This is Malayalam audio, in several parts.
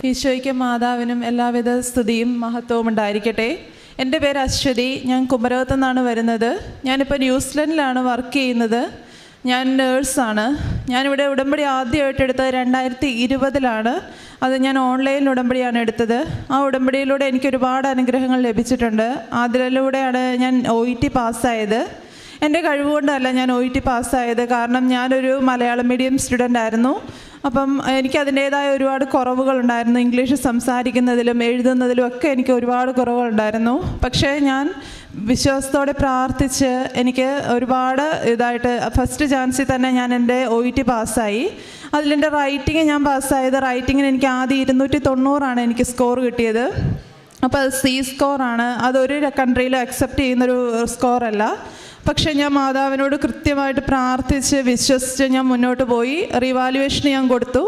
ഈശോയ്ക്കും മാതാവിനും എല്ലാവിധ സ്തുതിയും മഹത്വവും ഉണ്ടായിരിക്കട്ടെ. എൻ്റെ പേര് അശ്വതി. ഞാൻ കുമരകത്തു നിന്നാണ് വരുന്നത്. ഞാനിപ്പോൾ ന്യൂസിലൻഡിലാണ് വർക്ക് ചെയ്യുന്നത്. ഞാൻ നേഴ്സാണ്. ഞാനിവിടെ ഉടമ്പടി ആദ്യമായിട്ട് എടുത്തത് 2020 അത് ഞാൻ ഓൺലൈനിൽ ഉടമ്പടിയാണ് എടുത്തത്. ആ ഉടമ്പടിയിലൂടെ എനിക്ക് ഒരുപാട് അനുഗ്രഹങ്ങൾ ലഭിച്ചിട്ടുണ്ട്. അതിലൂടെയാണ് ഞാൻ OET പാസ്സായത്. എൻ്റെ കഴിവുകൊണ്ടല്ല ഞാൻ OET പാസ്സായത്. കാരണം ഞാനൊരു മലയാളം മീഡിയം സ്റ്റുഡൻ്റ് ആയിരുന്നു. അപ്പം എനിക്ക് അതിൻ്റേതായ ഒരുപാട് കുറവുകളുണ്ടായിരുന്നു. ഇംഗ്ലീഷ് സംസാരിക്കുന്നതിലും എഴുതുന്നതിലും ഒക്കെ എനിക്ക് ഒരുപാട് കുറവുകളുണ്ടായിരുന്നു. പക്ഷേ ഞാൻ വിശ്വാസത്തോടെ പ്രാർത്ഥിച്ച് എനിക്ക് ഒരുപാട് ഇതായിട്ട് ഫസ്റ്റ് ചാൻസിൽ തന്നെ ഞാൻ എൻ്റെ OET പാസ്സായി. അതിലെൻ്റെ റൈറ്റിംഗ് ഞാൻ പാസ്സായത്. റൈറ്റിങ്ങിന് എനിക്ക് ആദ്യം 290 എനിക്ക് സ്കോർ കിട്ടിയത്. അപ്പോൾ അത് C സ്കോറാണ്. അതൊരു കൺട്രിയിലും അക്സെപ്റ്റ് ചെയ്യുന്നൊരു സ്കോറല്ല. പക്ഷേ ഞാൻ മാതാവിനോട് കൃത്യമായിട്ട് പ്രാർത്ഥിച്ച് വിശ്വസിച്ച് ഞാൻ മുന്നോട്ട് പോയി. റീവാലുവേഷൻ ഞാൻ കൊടുത്തു.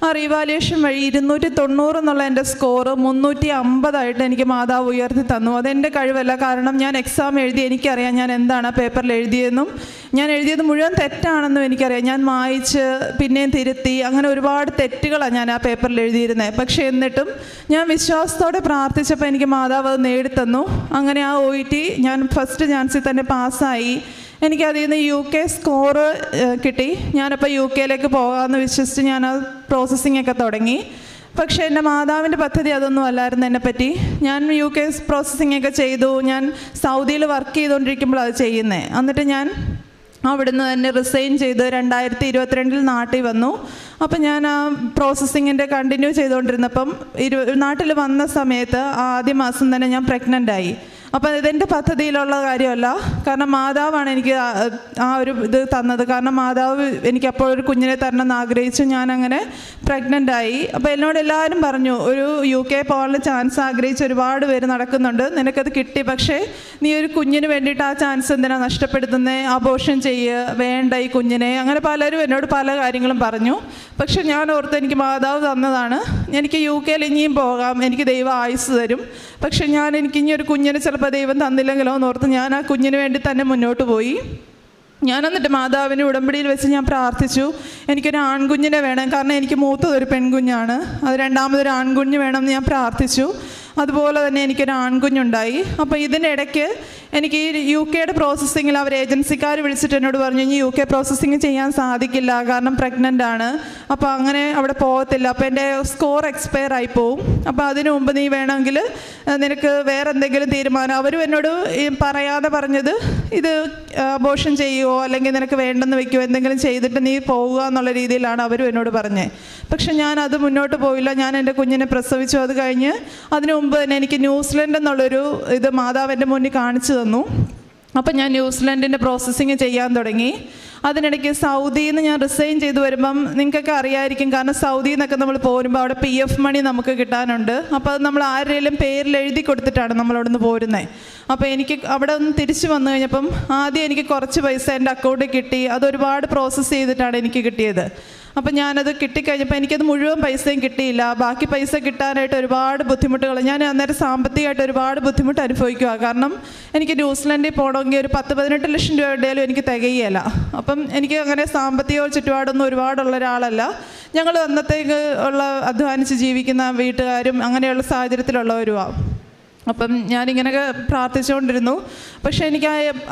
ആ റീവാലുവേഷൻ വഴി 290 എന്നുള്ള എൻ്റെ സ്കോർ 350 എനിക്ക് മാതാവ് ഉയർത്തി തന്നു. അതെൻ്റെ കഴിവല്ല. കാരണം ഞാൻ എക്സാം എഴുതി, എനിക്കറിയാം ഞാൻ എന്താണ് ആ പേപ്പറിൽ എഴുതിയതെന്നും ഞാൻ എഴുതിയത് മുഴുവൻ തെറ്റാണെന്നും എനിക്കറിയാം. ഞാൻ വായിച്ച് പിന്നെയും തിരുത്തി, അങ്ങനെ ഒരുപാട് തെറ്റുകളാണ് ഞാൻ ആ പേപ്പറിൽ എഴുതിയിരുന്നത്. പക്ഷേ എന്നിട്ടും ഞാൻ വിശ്വാസത്തോടെ പ്രാർത്ഥിച്ചപ്പോൾ എനിക്ക് മാതാവ് അത് നേടിത്തന്നു. അങ്ങനെ ആ OET ഞാൻ ഫസ്റ്റ് ചാൻസിൽ തന്നെ പാസ്സായി. എനിക്കതിൽ നിന്ന് UK സ്കോറ് കിട്ടി. ഞാനപ്പോൾ UK പോകാമെന്ന് വിശ്വസിച്ച് ഞാൻ ആ പ്രോസസ്സിംഗ് ഒക്കെ തുടങ്ങി. പക്ഷേ എൻ്റെ മാതാവിൻ്റെ പദ്ധതി അതൊന്നും അല്ലായിരുന്നു എന്നെപ്പറ്റി. ഞാൻ UK പ്രോസസ്സിംഗ് ഒക്കെ ചെയ്തു. ഞാൻ സൗദിയിൽ വർക്ക് ചെയ്തുകൊണ്ടിരിക്കുമ്പോൾ അത് ചെയ്യുന്നത്. എന്നിട്ട് ഞാൻ അവിടുന്ന് തന്നെ റിസൈൻ ചെയ്ത് 2022 നാട്ടിൽ വന്നു. അപ്പം ഞാൻ ആ പ്രോസസ്സിങ്ങിൻ്റെ കണ്ടിന്യൂ ചെയ്തുകൊണ്ടിരുന്നപ്പം നാട്ടിൽ വന്ന സമയത്ത് ആദ്യ മാസം തന്നെ ഞാൻ പ്രഗ്നൻ്റായി. അപ്പം ഇതെൻ്റെ പദ്ധതിയിലുള്ള കാര്യമല്ല. കാരണം മാതാവാണ് എനിക്ക് ആ ഒരു ഇത് തന്നത്. കാരണം മാതാവ് എനിക്ക് അപ്പോൾ ഒരു കുഞ്ഞിനെ തരണം എന്ന് ആഗ്രഹിച്ചു. ഞാനങ്ങനെ പ്രഗ്നൻ്റായി. അപ്പോൾ എന്നോട് എല്ലാവരും പറഞ്ഞു, ഒരു UK പോകാനുള്ള ചാൻസ് ആഗ്രഹിച്ച് ഒരുപാട് പേര് നടക്കുന്നുണ്ട്, നിനക്കത് കിട്ടി. പക്ഷേ നീ ഒരു കുഞ്ഞിന് വേണ്ടിയിട്ട് ആ ചാൻസ് എന്തിനാണ് നഷ്ടപ്പെടുത്തുന്നത്? അബോർഷൻ ചെയ്യുക, വേണ്ട ഈ കുഞ്ഞിനെ. അങ്ങനെ പലരും എന്നോട് പല കാര്യങ്ങളും പറഞ്ഞു. പക്ഷെ ഞാൻ ഓർത്ത് എനിക്ക് മാതാവ് തന്നതാണ്. എനിക്ക് UK ഇനിയും പോകാം, എനിക്ക് ദൈവം ആയുസ് തരും. പക്ഷെ എനിക്ക് ഇനി ഒരു കുഞ്ഞിനെ ചിലപ്പോൾ ദൈവം തന്നില്ലെങ്കിലോ എന്നോർത്ത് ഞാൻ ആ കുഞ്ഞിന് വേണ്ടി തന്നെ മുന്നോട്ട് പോയി. ഞാൻ എന്നിട്ട് മാതാവിന് ഉടമ്പടിയിൽ വെച്ച് ഞാൻ പ്രാർത്ഥിച്ചു, എനിക്കൊരു ആൺകുഞ്ഞിനെ വേണം. കാരണം എനിക്ക് മൂത്തതൊരു പെൺകുഞ്ഞാണ്, അത് രണ്ടാമതൊരു ആൺകുഞ്ഞ് വേണമെന്ന് ഞാൻ പ്രാർത്ഥിച്ചു. അതുപോലെ തന്നെ എനിക്കൊരു ആൺകുഞ്ഞുണ്ടായി. അപ്പോൾ ഇതിനിടയ്ക്ക് എനിക്ക് ഈ UK പ്രോസസ്സിങ്ങിൽ അവർ ഏജൻസിക്കാർ വിളിച്ചിട്ട് എന്നോട് പറഞ്ഞു, ഇനി UK പ്രോസസ്സിങ് ചെയ്യാൻ സാധിക്കില്ല, കാരണം പ്രഗ്നൻ്റ് ആണ്. അപ്പോൾ അങ്ങനെ അവിടെ പോകത്തില്ല. അപ്പോൾ എൻ്റെ സ്കോർ എക്സ്പയർ ആയി പോവും. അപ്പോൾ അതിനു മുമ്പ് നീ വേണമെങ്കിൽ നിനക്ക് വേറെ എന്തെങ്കിലും തീരുമാനം. അവരും എന്നോട് പറയാതെ പറഞ്ഞത്, ഇത് അബോർഷൻ ചെയ്യുമോ അല്ലെങ്കിൽ നിനക്ക് വേണ്ടെന്ന് വെക്കുമോ, എന്തെങ്കിലും ചെയ്തിട്ട് നീ പോവുക എന്നുള്ള രീതിയിലാണ് അവരും എന്നോട് പറഞ്ഞത്. പക്ഷെ ഞാനത് മുന്നോട്ട് പോയില്ല. ഞാൻ എൻ്റെ കുഞ്ഞിനെ പ്രസവിച്ചു. അത് കഴിഞ്ഞ് അതിനു മുമ്പ് തന്നെ എനിക്ക് ന്യൂസിലൻഡ് എന്നുള്ളൊരു ഇത് മാതാവ് എൻ്റെ മുന്നിൽ കാണിച്ചു തന്നു. അപ്പം ഞാൻ ന്യൂസിലൻഡിൻ്റെ പ്രോസസ്സിങ് ചെയ്യാൻ തുടങ്ങി. അതിനിടയ്ക്ക് സൗദിയിൽ നിന്ന് ഞാൻ റിസൈൻ ചെയ്ത് വരുമ്പം നിങ്ങൾക്കൊക്കെ അറിയാമായിരിക്കും. കാരണം സൗദിയിൽ നിന്നൊക്കെ നമ്മൾ പോരുമ്പോൾ അവിടെ PF മണി നമുക്ക് കിട്ടാനുണ്ട്. അപ്പോൾ അത് നമ്മൾ ആരുടെയും പേരിൽ എഴുതി കൊടുത്തിട്ടാണ് നമ്മളവിടെ നിന്ന് പോരുന്നത്. അപ്പോൾ എനിക്ക് അവിടെ ഒന്ന് തിരിച്ചു വന്നു കഴിഞ്ഞപ്പം ആദ്യം എനിക്ക് കുറച്ച് പൈസ എൻ്റെ അക്കൗണ്ടിൽ കിട്ടി. അതൊരുപാട് പ്രോസസ്സ് ചെയ്തിട്ടാണ് എനിക്ക് കിട്ടിയത്. അപ്പം ഞാനത് കിട്ടിക്കഴിഞ്ഞപ്പോൾ എനിക്കത് മുഴുവൻ പൈസയും കിട്ടിയില്ല. ബാക്കി പൈസ കിട്ടാനായിട്ട് ഒരുപാട് ബുദ്ധിമുട്ടുകൾ. ഞാൻ അന്നേരം സാമ്പത്തികമായിട്ട് ഒരുപാട് ബുദ്ധിമുട്ട് അനുഭവിക്കുക. കാരണം എനിക്ക് ന്യൂസിലൻഡിൽ പോകണമെങ്കിൽ ഒരു 10-18 ലക്ഷം രൂപയുടെയും എനിക്ക് തികയില്ല. അപ്പം എനിക്ക് അങ്ങനെ സാമ്പത്തിക ചുറ്റുപാടൊന്നും ഒരുപാടുള്ള ഒരാളല്ല. ഞങ്ങൾ അന്നത്തേക്ക് ഉള്ള അധ്വാനിച്ച് ജീവിക്കുന്ന വീട്ടുകാരും അങ്ങനെയുള്ള സാഹചര്യത്തിലുള്ളവരുമാണ്. അപ്പം ഞാനിങ്ങനെയൊക്കെ പ്രാർത്ഥിച്ചുകൊണ്ടിരുന്നു. പക്ഷേ എനിക്ക്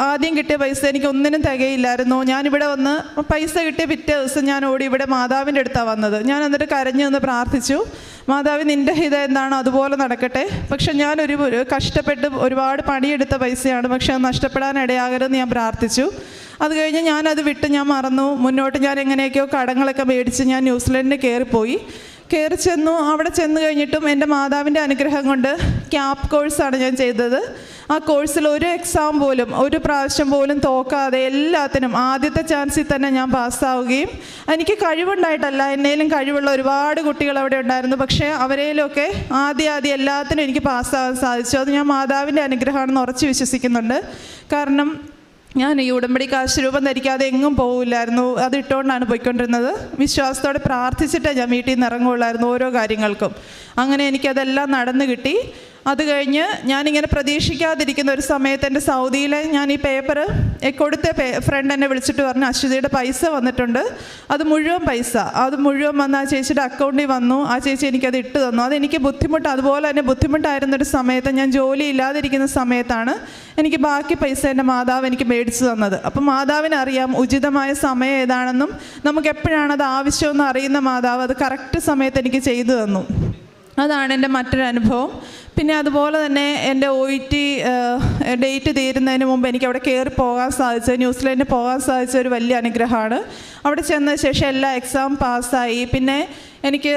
ആദ്യം കിട്ടിയ പൈസ എനിക്ക് ഒന്നിനും തികയില്ലായിരുന്നു. ഞാനിവിടെ വന്ന് പൈസ കിട്ടിയ പിറ്റേ ദിവസം ഞാൻ ഓടി ഇവിടെ മാതാവിൻ്റെ അടുത്താണ് വന്നത്. ഞാൻ എന്നിട്ട് കരഞ്ഞു നിന്ന് പ്രാർത്ഥിച്ചു, മാതാവ് നിൻ്റെ ഹിതം എന്താണോ അതുപോലെ നടക്കട്ടെ. പക്ഷെ ഞാനൊരു കഷ്ടപ്പെട്ട് ഒരുപാട് പണിയെടുത്ത പൈസയാണ്, പക്ഷെ അത് നഷ്ടപ്പെടാൻ ഇടയാകരുതെന്ന് ഞാൻ പ്രാർത്ഥിച്ചു. അത് കഴിഞ്ഞ് ഞാനത് വിട്ട് ഞാൻ മറന്നു. മുന്നോട്ട് ഞാൻ എങ്ങനെയൊക്കെയോ കടങ്ങളൊക്കെ മേടിച്ച് ഞാൻ ന്യൂസിലൻഡിൽ കയറി ചെന്നു. അവിടെ ചെന്ന് കഴിഞ്ഞിട്ടും എൻ്റെ മാതാവിൻ്റെ അനുഗ്രഹം കൊണ്ട് CAP കോഴ്സാണ് ഞാൻ ചെയ്തത്. ആ കോഴ്സിൽ ഒരു എക്സാം പോലും ഒരു പ്രാവശ്യം പോലും തോക്കാതെ എല്ലാത്തിനും ആദ്യത്തെ ചാൻസിൽ തന്നെ ഞാൻ പാസ്സാവുകയും, എനിക്ക് കഴിവുണ്ടായിട്ടല്ല, എന്നേലും കഴിവുള്ള ഒരുപാട് കുട്ടികൾ അവിടെ ഉണ്ടായിരുന്നു. പക്ഷേ അവരേലൊക്കെ ആദ്യം എല്ലാത്തിനും എനിക്ക് പാസ്സാകാൻ സാധിച്ചു. അത് ഞാൻ മാതാവിൻ്റെ അനുഗ്രഹമാണെന്ന് ഉറച്ച് വിശ്വസിക്കുന്നുണ്ട്. കാരണം ഞാൻ ഈ ഉടമ്പടി കാശ് രൂപം ധരിക്കാതെ എങ്ങും പോകില്ലായിരുന്നു. അത് ഇട്ടുകൊണ്ടാണ് പോയിക്കൊണ്ടിരുന്നത്. വിശ്വാസത്തോടെ പ്രാർത്ഥിച്ചിട്ടേ ഞാൻ വീട്ടിൽ നിന്ന് ഇറങ്ങുകയുള്ളായിരുന്നു ഓരോ കാര്യങ്ങൾക്കും. അങ്ങനെ എനിക്കതെല്ലാം നടന്നു കിട്ടി. അത് കഴിഞ്ഞ് ഞാനിങ്ങനെ പ്രതീക്ഷിക്കാതിരിക്കുന്ന ഒരു സമയത്ത് എൻ്റെ സൗദിയിലെ ഞാൻ ഈ പേപ്പർ കൊടുത്ത ഫ്രണ്ട് എന്നെ വിളിച്ചിട്ട് പറഞ്ഞു, അശ്വതിയുടെ പൈസ വന്നിട്ടുണ്ട്, അത് മുഴുവൻ വന്ന് ആ ചേച്ചിയുടെ അക്കൗണ്ടിൽ വന്നു, ആ ചേച്ചി എനിക്കത് ഇട്ട് തന്നു. അതെനിക്ക് അതുപോലെ തന്നെ ബുദ്ധിമുട്ടായിരുന്നൊരു സമയത്ത്, ഞാൻ ജോലി ഇല്ലാതിരിക്കുന്ന സമയത്താണ് എനിക്ക് ബാക്കി പൈസ എൻ്റെ മാതാവ് എനിക്ക് മേടിച്ചു തന്നത്. അപ്പം മാതാവിനറിയാം ഉചിതമായ സമയം ഏതാണെന്നും നമുക്ക് എപ്പോഴാണത് ആവശ്യമെന്ന് അറിയുന്ന മാതാവ് അത് കറക്റ്റ് സമയത്ത് എനിക്ക് ചെയ്തു തന്നു. അതാണ് എൻ്റെ മറ്റൊരു അനുഭവം. പിന്നെ അതുപോലെ തന്നെ എൻ്റെ OET ഡേറ്റ് തീരുന്നതിന് മുമ്പ് എനിക്ക് അവിടെ കയറി പോകാൻ സാധിച്ചത്, ന്യൂസിലൻഡിൽ പോകാൻ സാധിച്ച ഒരു വലിയ അനുഗ്രഹമാണ്. അവിടെ ചെന്ന ശേഷം എല്ലാ എക്സാം പാസ്സായി. പിന്നെ എനിക്ക്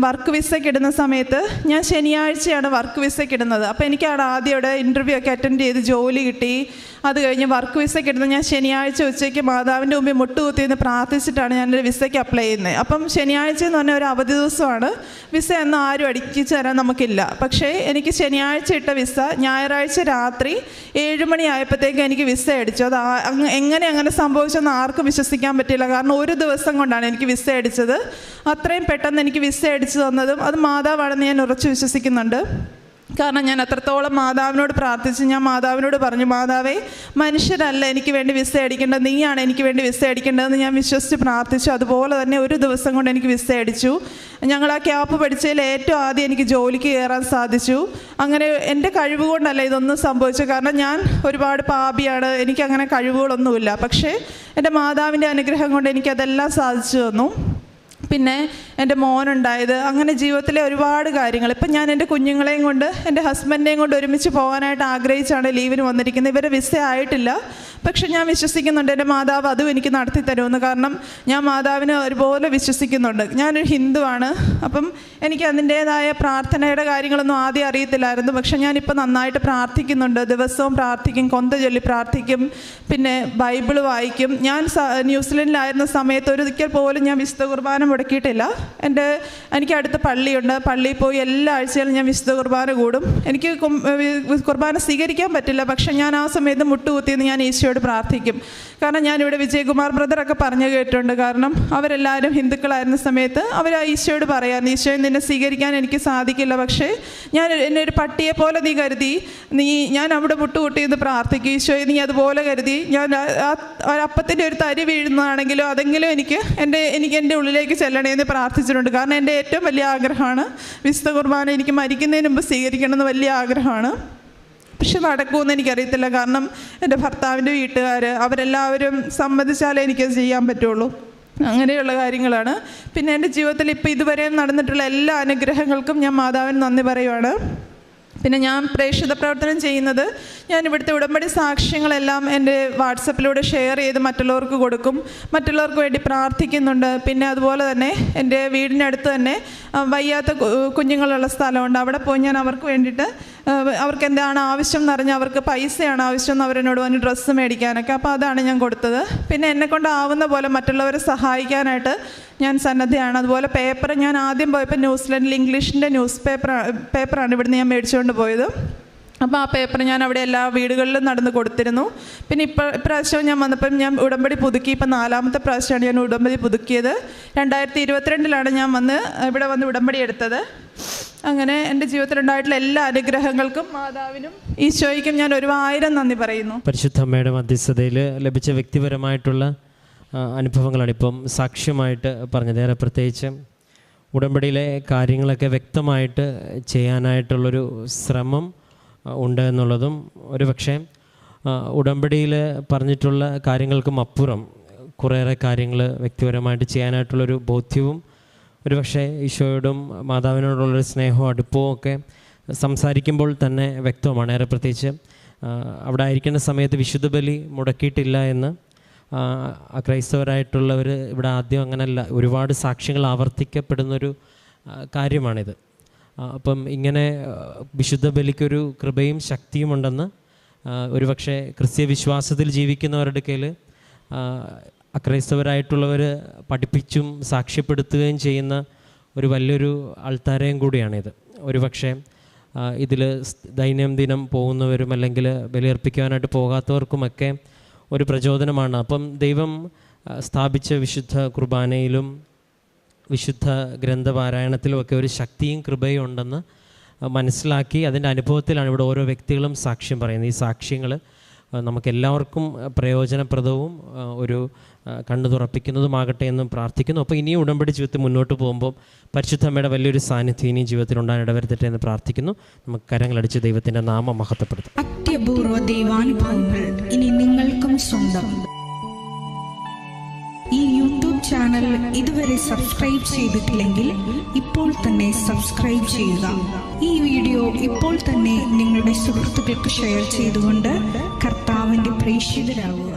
വർക്ക് വിസയ്ക്ക് ഇടുന്ന സമയത്ത് ഞാൻ ശനിയാഴ്ചയാണ് വർക്ക് വിസയ്ക്ക് ഇടുന്നത്. അപ്പോൾ എനിക്കാണ് ആദ്യം ഇവിടെ ഇൻ്റർവ്യൂ ഒക്കെ അറ്റൻഡ് ചെയ്ത് ജോലി കിട്ടി. അത് കഴിഞ്ഞ് വർക്ക് വിസയ്ക്ക് ഇടുന്നത് ഞാൻ ശനിയാഴ്ച ഉച്ചയ്ക്ക് മാതാവിൻ്റെ മുമ്പിൽ മുട്ടുകുത്തിന്ന് പ്രാർത്ഥിച്ചിട്ടാണ് ഞാനൊരു വിസയ്ക്ക് അപ്ലൈ ചെയ്യുന്നത്. അപ്പം ശനിയാഴ്ച എന്ന് പറഞ്ഞാൽ ഒരു അവധി ദിവസമാണ്. വിസ ഒന്നും ആരും അടുക്കിച്ച് തരാൻ നമുക്കില്ല. പക്ഷേ എനിക്ക് ശനിയാഴ്ച ഇട്ട വിസ ഞായറാഴ്ച രാത്രി 7 മണിയായപ്പോഴത്തേക്ക് എനിക്ക് വിസ അടിച്ചു. അത് അങ്ങനെ സംഭവിച്ചെന്ന് ആർക്കും വിശ്വസിക്കാൻ പറ്റില്ല. കാരണം ഒരു ദിവസം കൊണ്ടാണ് എനിക്ക് വിസ അടിച്ചത്. അത്രയും പെട്ടെന്ന് എനിക്ക് വിസ അടിച്ചു തന്നതും അത് മാതാവാണെന്ന് ഞാൻ ഉറച്ചു വിശ്വസിക്കുന്നുണ്ട്. കാരണം ഞാൻ അത്രത്തോളം മാതാവിനോട് പ്രാർത്ഥിച്ച് ഞാൻ മാതാവിനോട് പറഞ്ഞു, മാതാവേ, മനുഷ്യരല്ല എനിക്ക് വേണ്ടി വിസ അടിക്കേണ്ടത്, നീയാണ് എനിക്ക് വേണ്ടി വിസ അടിക്കേണ്ടതെന്ന് ഞാൻ വിശ്വസിച്ച് പ്രാർത്ഥിച്ചു. അതുപോലെ തന്നെ ഒരു ദിവസം കൊണ്ട് എനിക്ക് വിസ അടിച്ചു. ഞങ്ങൾ ആ ക്യാപ്പ് പഠിച്ചതിൽ ഏറ്റവും ആദ്യം എനിക്ക് ജോലിക്ക് കയറാൻ സാധിച്ചു. അങ്ങനെ എൻ്റെ കഴിവ് കൊണ്ടല്ല ഇതൊന്നും സംഭവിച്ചത്. കാരണം ഞാൻ ഒരുപാട് പാപിയാണ്, എനിക്കങ്ങനെ കഴിവുകളൊന്നുമില്ല. പക്ഷേ എൻ്റെ മാതാവിൻ്റെ അനുഗ്രഹം കൊണ്ട് എനിക്കതെല്ലാം സാധിച്ചു തന്നു. പിന്നെ എൻ്റെ മോനുണ്ടായത്, അങ്ങനെ ജീവിതത്തിലെ ഒരുപാട് കാര്യങ്ങൾ. ഇപ്പം ഞാൻ എൻ്റെ കുഞ്ഞുങ്ങളെയും കൊണ്ട് എൻ്റെ ഹസ്ബൻഡിനെയും കൊണ്ട് ഒരുമിച്ച് പോകാനായിട്ട് ആഗ്രഹിച്ചാണ് ലീവിന് വന്നിരിക്കുന്നത്. ഇവരെ വിസ ആയിട്ടില്ല. പക്ഷെ ഞാൻ വിശ്വസിക്കുന്നുണ്ട് എൻ്റെ മാതാവ് അതും എനിക്ക് നടത്തി തരുമെന്ന്. കാരണം ഞാൻ മാതാവിനെ ഒരുപോലെ വിശ്വസിക്കുന്നുണ്ട്. ഞാനൊരു ഹിന്ദുവാണ്. അപ്പം എനിക്ക് അതിൻ്റേതായ പ്രാർത്ഥനയുടെ കാര്യങ്ങളൊന്നും ആദ്യം അറിയത്തില്ലായിരുന്നു. പക്ഷെ ഞാനിപ്പോൾ നന്നായിട്ട് പ്രാർത്ഥിക്കുന്നുണ്ട്. ദിവസവും പ്രാർത്ഥിക്കും, കൊന്ത ചൊല്ലി പ്രാർത്ഥിക്കും, പിന്നെ ബൈബിള് വായിക്കും. ഞാൻ ന്യൂസിലൻഡിലായിരുന്ന സമയത്ത് ഒരിക്കൽ പോലും ഞാൻ വിശുദ്ധ കുർബാന മുടക്കിയിട്ടില്ല. എനിക്ക് അടുത്ത പള്ളിയുണ്ട്. പള്ളിയിൽ പോയി എല്ലാ ആഴ്ചയിലും ഞാൻ വിശുദ്ധ കുർബാന കൂടും. എനിക്ക് കുർബാന സ്വീകരിക്കാൻ പറ്റില്ല. പക്ഷെ ഞാൻ ആ സമയത്ത് മുട്ടുകുത്തിയെന്ന് ഞാൻ ഈശോയോട് പ്രാർത്ഥിക്കും. കാരണം ഞാനിവിടെ വിജയകുമാർ ബ്രദറൊക്കെ പറഞ്ഞു കേട്ടിട്ടുണ്ട്. കാരണം അവരെല്ലാവരും ഹിന്ദുക്കളായിരുന്ന സമയത്ത് അവർ ഈശോയോട് പറയാറുണ്ട്, ഈശോയെ നിന്നെ സ്വീകരിക്കാൻ എനിക്ക് സാധിക്കില്ല, പക്ഷേ എന്നെ ഒരു പട്ടിയെ പോലെ നീ കരുതി, ഞാൻ അവിടെ മുട്ടുകൂട്ടിയെന്ന് പ്രാർത്ഥിക്കും. ഈശോയെ നീ അതുപോലെ കരുതി, ഞാൻ അപ്പത്തിൻ്റെ ഒരു തരി വീഴുന്നതാണെങ്കിലും അതെങ്കിലും എനിക്ക് എൻ്റെ ഉള്ളിലേക്ക് ചെല്ലണേന്ന് പ്രാർത്ഥിച്ചിട്ടുണ്ട്. കാരണം എൻ്റെ ഏറ്റവും വലിയ ആഗ്രഹമാണ് വിശുദ്ധ കുർബാന എനിക്ക് മരിക്കുന്നതിന് മുമ്പ് സ്വീകരിക്കണമെന്ന് വലിയ ആഗ്രഹമാണ്. പക്ഷെ നടക്കുമെന്ന് എനിക്കറിയത്തില്ല. കാരണം എൻ്റെ ഭർത്താവിൻ്റെ വീട്ടുകാർ അവരെല്ലാവരും സമ്മതിച്ചാലേ എനിക്കത് ചെയ്യാൻ പറ്റുള്ളൂ. അങ്ങനെയുള്ള കാര്യങ്ങളാണ്. പിന്നെ എൻ്റെ ജീവിതത്തിൽ ഇപ്പോൾ ഇതുവരെ നടന്നിട്ടുള്ള എല്ലാ അനുഗ്രഹങ്ങൾക്കും ഞാൻ മാതാവിന് നന്ദി പറയുവാണ്. പിന്നെ ഞാൻ പ്രേക്ഷിത പ്രവർത്തനം ചെയ്യുന്നത്, ഞാൻ ഇവിടുത്തെ ഉടമ്പടി സാക്ഷ്യങ്ങളെല്ലാം എൻ്റെ വാട്സപ്പിലൂടെ ഷെയർ ചെയ്ത് മറ്റുള്ളവർക്ക് കൊടുക്കും, മറ്റുള്ളവർക്ക് വേണ്ടി പ്രാർത്ഥിക്കുന്നുണ്ട്. പിന്നെ അതുപോലെ തന്നെ എൻ്റെ വീടിനടുത്ത് തന്നെ വയ്യാത്ത കുഞ്ഞുങ്ങളുള്ള സ്ഥലമുണ്ട്. അവിടെ പോയി ഞാൻ അവർക്ക് വേണ്ടിയിട്ട് അവർക്ക് എന്താണ് ആവശ്യം എന്ന് പറഞ്ഞാൽ അവർക്ക് പൈസയാണ് ആവശ്യം എന്ന് അവരെന്നോട് വന്ന് ഡ്രസ്സ് മേടിക്കാനൊക്കെ. അപ്പോൾ അതാണ് ഞാൻ കൊടുത്തത്. പിന്നെ എന്നെക്കൊണ്ടാവുന്ന പോലെ മറ്റുള്ളവരെ സഹായിക്കാനായിട്ട് ഞാൻ സന്നദ്ധയാണ്. അതുപോലെ പേപ്പർ ഞാൻ ആദ്യം പോയപ്പോൾ ന്യൂസിലൻഡിൽ ഇംഗ്ലീഷിൻ്റെ പേപ്പറാണ് ഇവിടുന്ന് ഞാൻ മേടിച്ചുകൊണ്ട് പോയത്. അപ്പോൾ ആ പേപ്പർ ഞാൻ അവിടെ എല്ലാ വീടുകളിലും നടന്ന് കൊടുത്തിരുന്നു. പിന്നെ ഇപ്രാവശ്യം ഞാൻ വന്നപ്പം ഞാൻ ഉടമ്പടി പുതുക്കി. ഇപ്പം 4ാമത്തെ പ്രാവശ്യമാണ് ഞാൻ ഉടമ്പടി പുതുക്കിയത്. 2022 ഞാൻ ഇവിടെ വന്ന് ഉടമ്പടി എടുത്തത്. അങ്ങനെ എൻ്റെ ജീവിതത്തിലുണ്ടായിട്ടുള്ള എല്ലാ അനുഗ്രഹങ്ങൾക്കും മാതാവിനും ഈശോയ്ക്കും ഞാൻ 1000 നന്ദി പറയുന്നു. പരിശുദ്ധ അമ്മയുടെ മധ്യസ്ഥതയിൽ ലഭിച്ച വ്യക്തിപരമായിട്ടുള്ള അനുഭവങ്ങളാണ് ഇപ്പം സാക്ഷ്യമായിട്ട് പറഞ്ഞത്. ഏറെ പ്രത്യേകിച്ച് ഉടമ്പടിയിലെ കാര്യങ്ങളൊക്കെ വ്യക്തമായിട്ട് ചെയ്യാനായിട്ടുള്ളൊരു ശ്രമം ഉണ്ട് എന്നുള്ളതും, ഒരു പക്ഷേ ഉടമ്പടിയിൽ പറഞ്ഞിട്ടുള്ള കാര്യങ്ങൾക്കും അപ്പുറം കുറേയേറെ കാര്യങ്ങൾ വ്യക്തിപരമായിട്ട് ചെയ്യാനായിട്ടുള്ളൊരു ബോധ്യവും, ഒരു പക്ഷേ ഈശോയോടും മാതാവിനോടുള്ളൊരു സ്നേഹവും അടുപ്പവും ഒക്കെ സംസാരിക്കുമ്പോൾ തന്നെ വ്യക്തമാണ്. ഏറെ പ്രത്യേകിച്ച് അവിടെ ആയിരിക്കുന്ന സമയത്ത് വിശുദ്ധ ബലി മുടക്കിയിട്ടില്ല എന്ന് ക്രൈസ്തവരായിട്ടുള്ളവർ ഇവിടെ ആദ്യം അങ്ങനെയല്ല, ഒരുപാട് സാക്ഷ്യങ്ങൾ ആവർത്തിക്കപ്പെടുന്നൊരു കാര്യമാണിത്. അപ്പം ഇങ്ങനെ വിശുദ്ധ ബലിക്കൊരു കൃപയും ശക്തിയും ഉണ്ടെന്ന് ഒരുപക്ഷെ ക്രിസ്തീയ വിശ്വാസത്തിൽ ജീവിക്കുന്നവരുടെ കയ്യിൽ അക്രൈസ്തവരായിട്ടുള്ളവർ പഠിപ്പിച്ചും സാക്ഷ്യപ്പെടുത്തുകയും ചെയ്യുന്ന ഒരു വലിയൊരു അൾത്താരയും കൂടിയാണിത്. ഒരുപക്ഷെ ഇതിൽ ദൈനംദിനം പോകുന്നവരും അല്ലെങ്കിൽ ബലിയർപ്പിക്കാനായിട്ട് പോകാത്തവർക്കുമൊക്കെ ഒരു പ്രചോദനമാണ്. അപ്പം ദൈവം സ്ഥാപിച്ച വിശുദ്ധ കുർബാനയിലും വിശുദ്ധ ഗ്രന്ഥപാരായണത്തിലുമൊക്കെ ഒരു ശക്തിയും കൃപയും ഉണ്ടെന്ന് മനസ്സിലാക്കി അതിൻ്റെ അനുഭവത്തിലാണ് ഇവിടെ ഓരോ വ്യക്തികളും സാക്ഷ്യം പറയുന്നത്. ഈ സാക്ഷ്യങ്ങൾ നമുക്കെല്ലാവർക്കും പ്രയോജനപ്രദവും ഒരു കണ്ണു തുറപ്പിക്കുന്നതുമാകട്ടെ എന്നും പ്രാർത്ഥിക്കുന്നു. അപ്പോൾ ഇനിയും ഉടമ്പടി ജീവിതത്തിൽ മുന്നോട്ട് പോകുമ്പോൾ പരിശുദ്ധമ്മയുടെ വലിയൊരു സാന്നിധ്യം ഇനിയും ജീവിതത്തിൽ ഉണ്ടാകാൻ ഇടവരുത്തട്ടെ എന്ന് പ്രാർത്ഥിക്കുന്നു. നമുക്ക് കരങ്ങളടിച്ച് ദൈവത്തിൻ്റെ നാമം മഹത്വപ്പെടുത്തും. അത്യപൂർവ ദൈവാനുഭവങ്ങൾ ഇനി നിങ്ങൾക്കും സ്വന്തം. ഈ യൂട്യൂബ് ചാനൽ ഇതുവരെ സബ്സ്ക്രൈബ് ചെയ്തിട്ടില്ലെങ്കിൽ ഇപ്പോൾ തന്നെ സബ്സ്ക്രൈബ് ചെയ്യുക. ഈ വീഡിയോ ഇപ്പോൾ തന്നെ നിങ്ങളുടെ സുഹൃത്തുക്കൾക്ക് ഷെയർ ചെയ്തുകൊണ്ട് കർത്താവിൻ്റെ പ്രേക്ഷിതരാകുക.